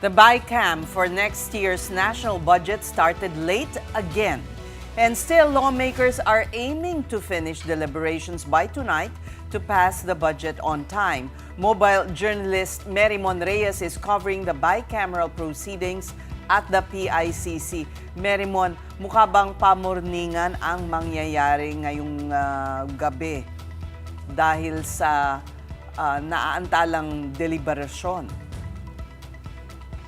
The BICAM for next year's national budget started late again. And still, lawmakers are aiming to finish deliberations by tonight to pass the budget on time. Mobile journalist Merimon Reyes is covering the bicameral proceedings at the PICC. Merimon, mukha bang pamorningan ang mangyayari ngayong gabi dahil sa naaantalang deliberasyon?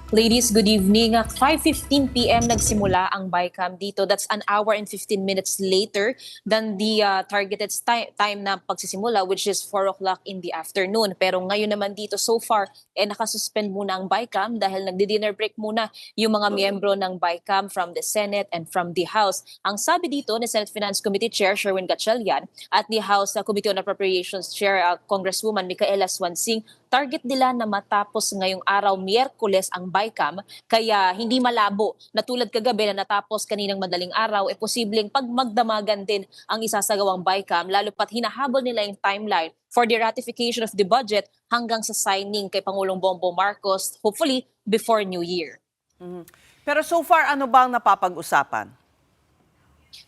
Ladies, good evening. 5:15 p.m. nagsimula ang BICAM dito. That's an hour and 15 minutes later than the targeted time na pagsisimula, which is 4 o'clock in the afternoon. Pero ngayon naman dito, so far, nakasuspend muna ang BICAM dahil nagdi-dinner break muna yung mga miyembro ng BICAM from the Senate and from the House. Ang sabi dito ni Senate Finance Committee Chair Sherwin Gatchalian at the House Committee on Appropriations Chair Congresswoman Micaela Swansing, target nila na matapos ngayong araw, Miyerkules, ang BICAM, kaya hindi malabo na tulad kagabi na natapos kaninang madaling araw, posibleng pagmagdamagan din ang isasagawang BICAM, lalo pat hinahabol nila yung timeline for the ratification of the budget hanggang sa signing kay Pangulong Bongbong Marcos, hopefully before New Year. Pero so far, ano bang napapag-usapan?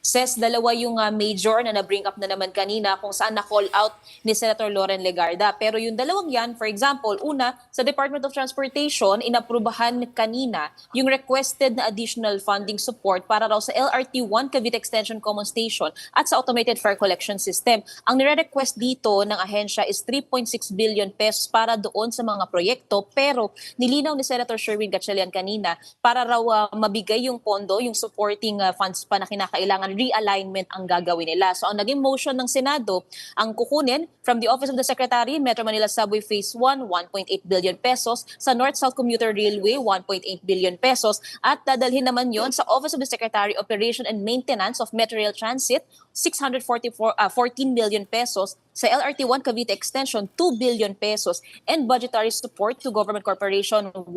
Says dalawa yung major na na-bring up na naman kanina kung saan na-call out ni Senator Loren Legarda. Pero yung dalawang yan, for example, una, sa Department of Transportation, inaprubahan kanina yung requested na additional funding support para raw sa LRT-1 Cavite Extension Common Station at sa Automated Fare Collection System. Ang nire-request dito ng ahensya is 3.6 billion pesos para doon sa mga proyekto, pero nilinaw ni Senator Sherwin Gatchalian kanina para raw mabigay yung pondo, yung supporting funds pa na kinakailangan, realignment ang gagawin nila. So ang naging motion ng Senado, ang kukunin from the Office of the Secretary, Metro Manila Subway Phase 1, 1.8 billion pesos, sa North-South Commuter Railway, 1.8 billion pesos, at dadalhin naman yon sa Office of the Secretary, Operation and Maintenance of Metro Rail Transit, 14 million pesos, sa LRT-1 Cavite Extension, 2 billion pesos, and budgetary support to government corporation, 1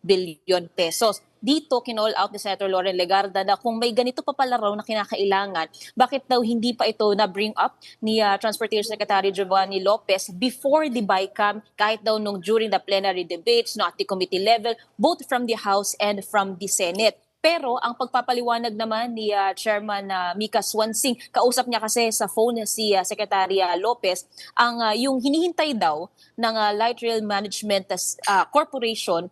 billion pesos. Dito, kinall out ni Senator Loren Legarda na kung may ganito pa pala raw na kinakailangan, bakit daw hindi pa ito na-bring up ni Transportation Secretary Giovanni Lopez before the BICAM, kahit daw during the plenary debates, at the committee level, both from the House and from the Senate. Pero ang pagpapaliwanag naman ni Chairman Mika Swansing, kausap niya kasi sa phone si Secretary Lopez, ang yung hinihintay daw ng Light Rail Management Corporation,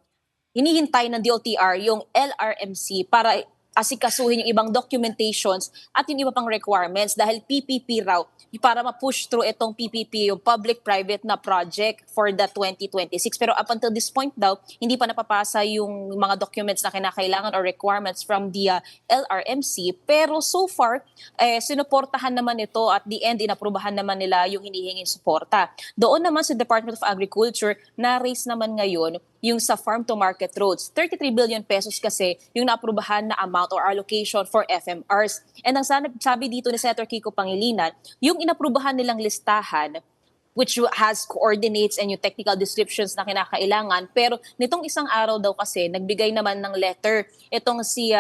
hinihintay ng DOTR yung LRMC para asikasuhin yung ibang documentations at yung iba pang requirements dahil PPP raw para ma-push through itong PPP, yung public-private na project for the 2026. Pero up until this point daw, hindi pa napapasa yung mga documents na kinakailangan or requirements from the LRMC. Pero so far, sinuportahan naman ito at the end, inaprubahan naman nila yung hinihinging suporta. Doon naman sa Department of Agriculture, na-raise naman ngayon yung sa farm-to-market roads. 33 billion pesos kasi yung naaprubahan na amount or allocation for FMRs. And ang sabi dito ni Senator Kiko Pangilinan, yung inaprubahan nilang listahan, which has coordinates and yung technical descriptions na kinakailangan. Pero nitong isang araw daw kasi, nagbigay naman ng letter itong si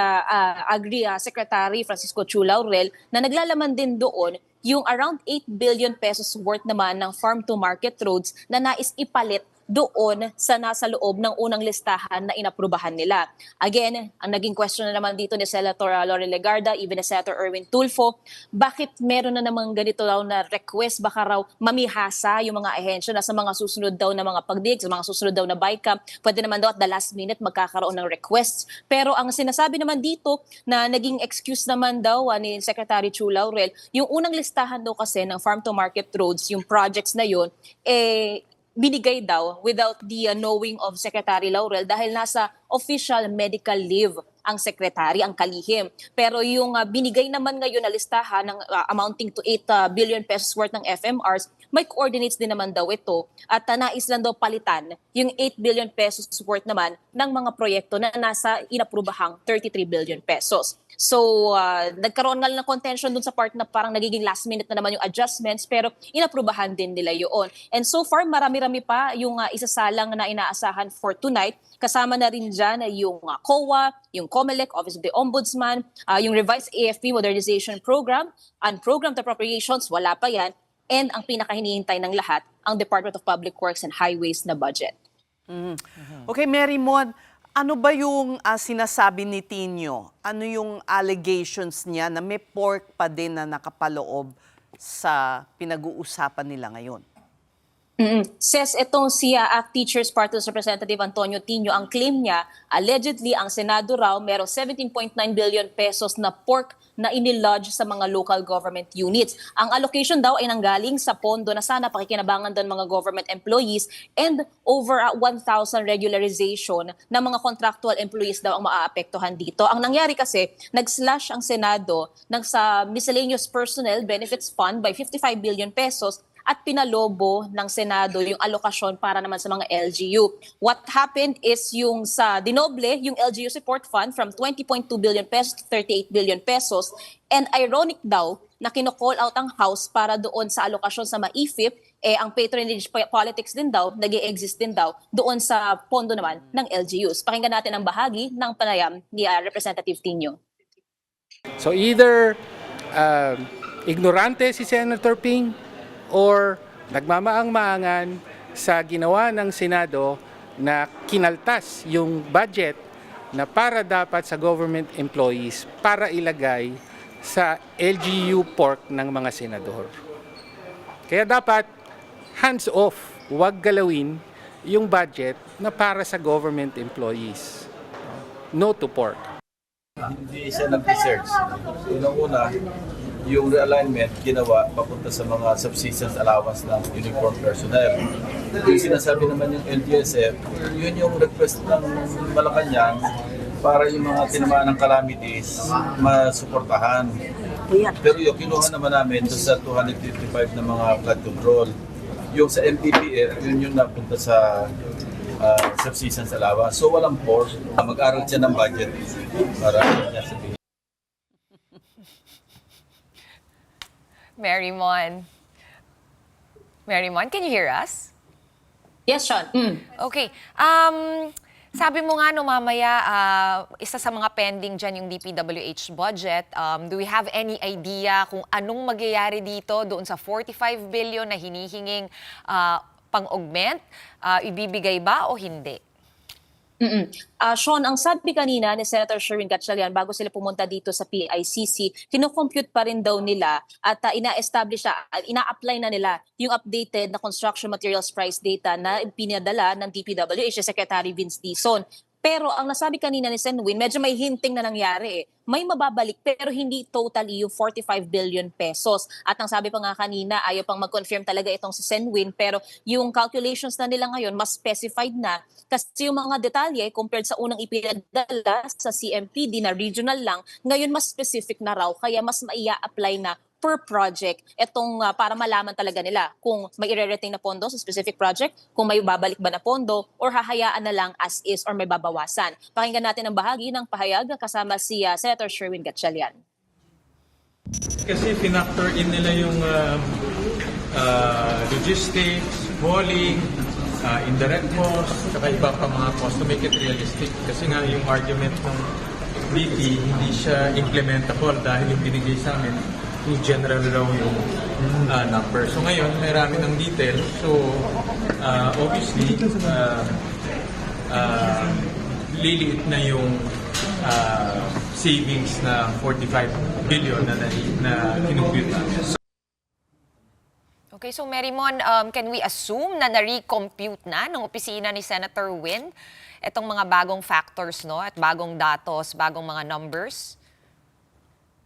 Agri Secretary Francisco Chu Laurel na naglalaman din doon yung around 8 billion pesos worth naman ng farm-to-market roads na nais ipalit doon sa nasa loob ng unang listahan na inaprubahan nila. Again, ang naging question na naman dito ni Senator Loren Legarda, even ni Senator Erwin Tulfo, bakit meron na namang ganito daw na request, baka raw mamihasa yung mga ahensya na sa mga susunod daw na mga pagdinig, sa mga susunod daw na BICAM, pwede naman daw at the last minute magkakaroon ng requests. Pero ang sinasabi naman dito na naging excuse naman daw ni Secretary Chu Laurel, yung unang listahan daw kasi ng farm-to-market roads, yung projects na yun, binigay daw without the knowing of Secretary Laurel dahil nasa official medical leave ang secretary, ang kalihim. Pero yung binigay naman ngayon na listahan ng amounting to 8 billion pesos worth ng FMRs, may coordinates din naman daw ito at nais lang daw palitan yung 8 billion pesos worth naman ng mga proyekto na nasa inaprubahang 33 billion pesos. So, nagkaroon nga lang ng contention dun sa part na parang nagiging last minute na naman yung adjustments pero inaprubahan din nila yun. And so far, marami-rami pa yung isasalang na inaasahan for tonight. Kasama na rin dyan yung COA, yung COMELEC, Office of the Ombudsman, yung revised AFP Modernization Program, unprogrammed appropriations, wala pa yan. And ang pinakahinihintay ng lahat, ang Department of Public Works and Highways na budget. Okay, Mary Mon, Ano ba yung sinasabi ni Tino? Ano yung allegations niya na may pork pa din na nakapaloob sa pinag-uusapan nila ngayon? Says itong si ACT Teachers Party Representative Antonio Tino, ang claim niya, allegedly ang Senado raw merong 17.9 billion pesos na pork na inilodge sa mga local government units. Ang allocation daw ay nanggaling sa pondo na sana pakikinabangan doon mga government employees and over 1,000 regularization ng mga contractual employees daw ang maaapektuhan dito. Ang nangyari kasi, nag-slash ang Senado sa miscellaneous personnel benefits fund by 55 billion pesos at pinalobo ng Senado yung alokasyon para naman sa mga LGU. What happened is yung sa dinoble, yung LGU support fund from 20.2 billion pesos to 38 billion pesos. And ironic daw na kino-call out ang House para doon sa alokasyon sa MAIFIP, ang patronage politics din daw, nag-i-exist din daw doon sa pondo naman ng LGUs. Pakinggan natin ang bahagi ng panayam ni Representative Tino. So either ignorante si Senator Ping or nagmamaang-maangan sa ginawa ng Senado na kinaltas yung budget na para dapat sa government employees para ilagay sa LGU pork ng mga senador. Kaya dapat hands off, huwag galawin yung budget na para sa government employees. No to pork. Hindi siya nag-research. Unang-una, yung realignment ginawa papunta sa mga subsistence allowance ng uniform personnel. Yung sinasabi naman yung LGSF, yun yung request ng Malacanang para yung mga tinamaan ng calamities masuportahan. Pero yung kinuha naman namin doon sa 255 na mga flood control. Yung sa MTPF, yun yung napunta sa subsistence allowance. So walang force. Mag-aral siya ng budget para niya sabihin. Mary Mon, can you hear us? Yes, Sean. Okay. Sabi mo nga no mamaya, isa sa mga pending dyan yung DPWH budget. Do we have any idea kung anong magyayari dito doon sa 45 billion na hinihinging pang-augment? Ibibigay ba o hindi? Sean, ang sabi kanina ni Senator Sherwin Gatchalian bago sila pumunta dito sa PICC, kino-compute pa rin daw nila at ina-establish ina-apply na nila yung updated na construction materials price data na pinadala ng DPWH Secretary Vince Dizon. Pero ang nasabi kanina ni Senwin, medyo may hinting na nangyari eh. May mababalik pero hindi totally yung 45 billion pesos. At ang sabi pa nga kanina, ayaw pang mag-confirm talaga itong si Senwin pero yung calculations na nila ngayon mas specified na kasi yung mga detalye compared sa unang ipinadala sa CMPD na regional lang, ngayon mas specific na raw kaya mas maia-apply na per project itong para malaman talaga nila kung may i-retain na pondo sa specific project, kung may babalik ba na pondo or hahayaan na lang as is or may babawasan. Pakinggan natin ang bahagi ng pahayag kasama si Senator Sherwin Gatchalian. Kasi pinactor in nila yung logistics, hauling, indirect cost, saka iba pa mga cost to make it realistic. Kasi nga yung argument ng BP hindi siya implementable dahil yung binigay sa amin too general raw yung number. So ngayon, marami ng detail. So obviously, liliit na yung savings na 45 billion na kinumpute namin. Okay, so Mary Mon, can we assume na na-recompute na ng opisina ni Senator Win itong mga bagong factors, no, at bagong datos, bagong mga numbers?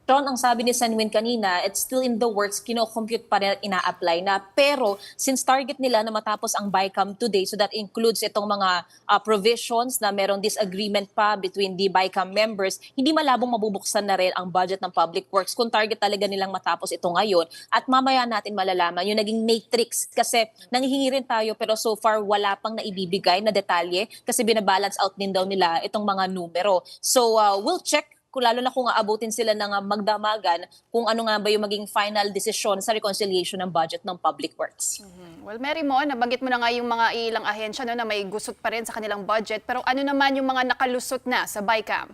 Sean, ang sabi ni Senwin kanina, it's still in the works, kino-compute pa rin at ina-apply na. Pero since target nila na matapos ang BICAM today, so that includes itong mga provisions na merong disagreement pa between the BICAM members, hindi malabong mabubuksan na rin ang budget ng Public Works kung target talaga nilang matapos ito ngayon. At mamaya natin malalaman yung naging matrix kasi nanghihingi rin tayo pero so far wala pang naibibigay na detalye kasi binabalance out din daw nila itong mga numero. So we'll check kung lalo na kung aabutin sila ng magdamagan kung ano nga ba yung maging final decision sa reconciliation ng budget ng Public Works. Well, Mary Mon, nabanggit mo na nga yung mga ilang ahensya no, na may gusot pa rin sa kanilang budget. Pero ano naman yung mga nakalusot na sa BICAM?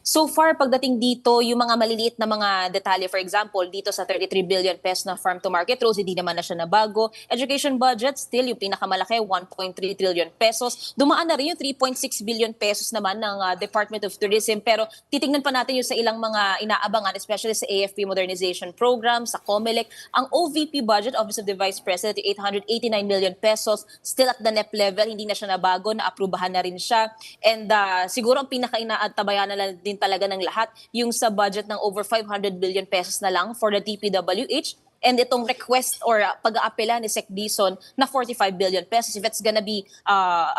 So far, pagdating dito, yung mga maliliit na mga detalye, for example, dito sa 33 billion pesos na farm to market rules, hindi naman na siya nabago. Education budget, still yung pinakamalaki, 1.3 trillion pesos. Dumaan na rin yung 3.6 billion pesos naman ng Department of Tourism. Pero titingnan pa natin yung sa ilang mga inaabangan, especially sa AFP Modernization Program, sa COMELEC. Ang OVP budget, Office of the Vice President, 889 million pesos, still at the NEP level, hindi na siya nabago, naaprubahan na rin siya. And siguro ang pinaka-inaantabayan na lang din talaga ng lahat, yung sa budget ng over 500 billion pesos na lang for the DPWH, and itong request or pag-aapela ni Sec Dizon na 45 billion pesos, if it's gonna be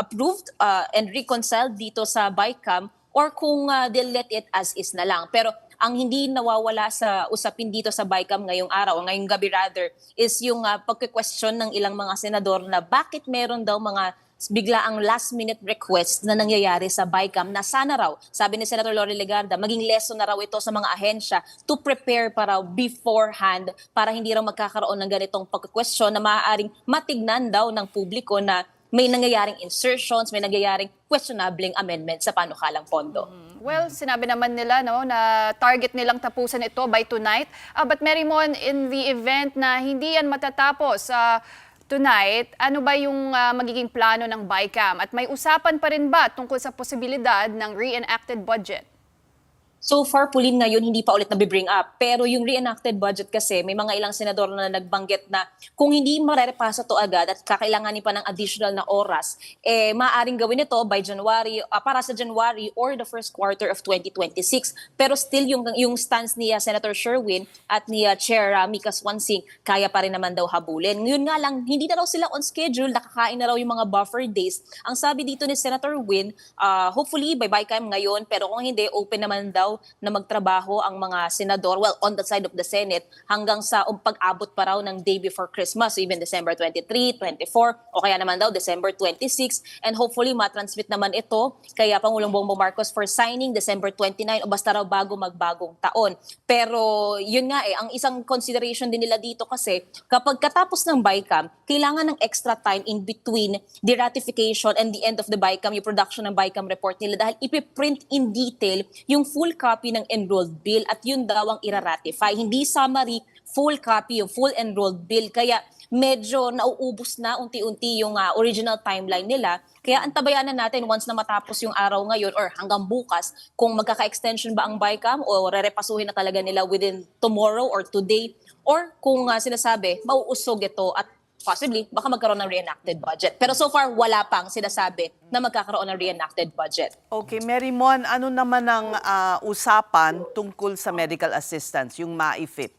approved and reconciled dito sa BICAM, or kung they'll let it as is na lang. Pero ang hindi nawawala sa usapin dito sa BICAM ngayong araw, o ngayong gabi rather, is yung pagke-question ng ilang mga senador na bakit meron daw mga bigla ang last-minute request na nangyayari sa BICAM na sana raw, sabi ni Senator Loren Legarda, maging lesson na raw ito sa mga ahensya to prepare para beforehand para hindi raw magkakaroon ng ganitong pagka-question na maaaring matignan daw ng publiko na may nangyayaring insertions, may nangyayaring questionabling amendments sa panukalang pondo. Well, sinabi naman nila na target nilang tapusan ito by tonight. But Mary Mon, in the event na hindi yan matatapos tonight, ano ba yung magiging plano ng BICAM? At may usapan pa rin ba tungkol sa posibilidad ng reenacted budget? So far, Pauline, ngayon hindi pa ulit nabibring up. Pero yung reenacted budget kasi, may mga ilang senador na nagbanggit na kung hindi marerepasa to agad at kakailanganin pa ng additional na oras, maaaring gawin ito by January, para sa January or the first quarter of 2026. Pero still, yung stance ni Senator Sherwin at ni Chair Mika Swansing, kaya pa rin naman daw habulin. Ngayon nga lang, hindi na raw sila on schedule, nakakain na raw yung mga buffer days. Ang sabi dito ni Senator Win, hopefully by BICAM ngayon, pero kung hindi, open naman daw na magtrabaho ang mga senador, well, on the side of the Senate, hanggang sa pag-abot pa raw ng day before Christmas, so even December 23, 24, o kaya naman daw December 26, and hopefully matransmit naman ito kaya Pangulong Bongbong Marcos for signing December 29 o basta raw bago magbagong taon. Pero yun nga ang isang consideration din nila dito kasi kapag katapos ng BICAM, kailangan ng extra time in between the ratification and the end of the BICAM, yung production ng BICAM report nila dahil ipiprint in detail yung full copy ng enrolled bill at yun daw ang ira-ratify. Hindi summary, full copy, yung full enrolled bill. Kaya medyo nauubos na unti-unti yung original timeline nila. Kaya antabayanan natin once na matapos yung araw ngayon or hanggang bukas kung magkaka-extension ba ang BICAM o rerepasuhin na talaga nila within tomorrow or today, or kung sinasabi, mauusog ito at possibly, baka magkaroon ng reenacted budget. Pero so far, wala pang sinasabi na magkakaroon ng reenacted budget. Okay, Mary Mon, ano naman ang usapan tungkol sa medical assistance, yung MAIFIP?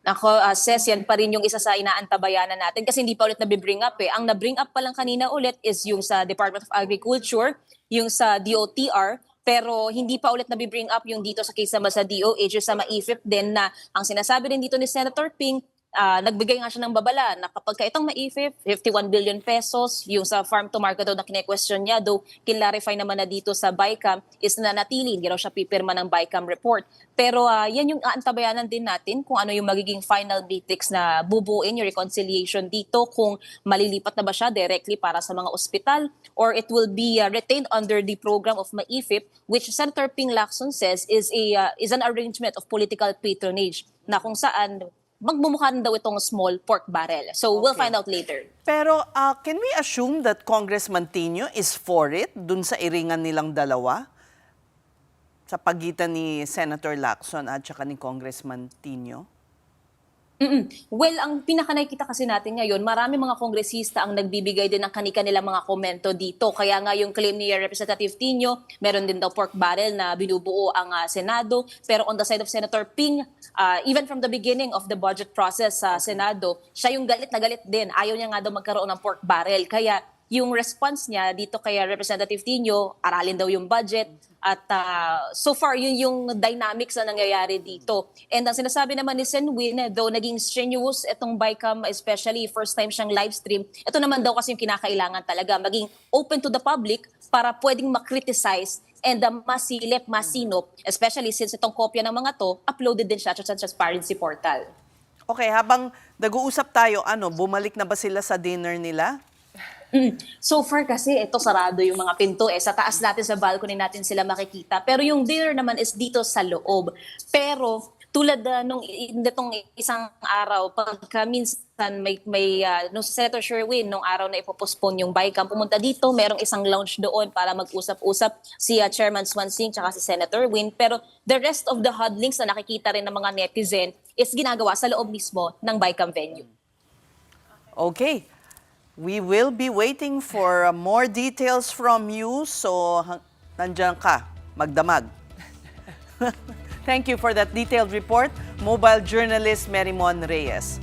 Ako, Ses, yan pa rin yung isa sa inaantabayanan natin kasi hindi pa ulit nabibring up. Ang nabring up pa lang kanina ulit is yung sa Department of Agriculture, yung sa DOTR, pero hindi pa ulit nabibring up yung dito sa case naman sa DOH, yung sa MAIFIP din na ang sinasabi rin dito ni Senator Ping, nagbigay nga siya ng babala na kapag itong MAIFIP, 51 billion pesos, yung sa farm to market daw na kine-question niya, though kinlarify naman na dito sa BICAM is nanatili, hindi raw siya pipirma ng BICAM report. Pero yan yung aantabayanan din natin kung ano yung magiging final matrix na bubuin yung reconciliation dito, kung malilipat na ba siya directly para sa mga ospital or it will be retained under the program of MAIFIP, which Senator Ping Lacson says is an arrangement of political patronage na kung saan magmumukha rin daw itong small pork barrel. So we'll find out later. Pero can we assume that Congressman Tino is for it dun sa iringan nilang dalawa? Sa pagitan ni Senator Lacson at saka ni Congressman Tino? Well, ang pinaka-nakikita kasi natin ngayon, marami mga kongresista ang nagbibigay din ng kanilang mga komento dito. Kaya nga yung claim ni Representative Tino, meron din daw pork barrel na binubuo ang Senado. Pero on the side of Senator Ping, even from the beginning of the budget process sa Senado, siya yung galit na galit din. Ayaw niya nga daw magkaroon ng pork barrel. Kaya yung response niya dito kay Representative Tino, aralin daw yung budget. At so far, yun yung dynamics na nangyayari dito. And ang sinasabi naman ni Sen Win, though naging strenuous itong BICAM, especially first time siyang live stream, ito naman daw kasi yung kinakailangan talaga, maging open to the public para pwedeng makriticize and masilip, masinop, especially since itong kopya ng mga to, uploaded din siya sa transparency portal. Okay, habang nag-uusap tayo, bumalik na ba sila sa dinner nila? So far kasi ito sarado yung mga pinto sa taas natin sa balcony natin sila makikita. Pero yung dinner naman is dito sa loob. Pero tulad nung nitong isang araw pagka minsan nung Senator Sherwin nung araw na ipopostpone yung BICAM pumunta dito, merong isang lounge doon para mag-usap-usap si Chairman Swansing tsaka si Senator Win. Pero the rest of the huddlings na nakikita rin ng mga netizen is ginagawa sa loob mismo ng BICAM venue. Okay. We will be waiting for more details from you. So, nandiyan ka, magdamag. Thank you for that detailed report, mobile journalist Merimon Reyes.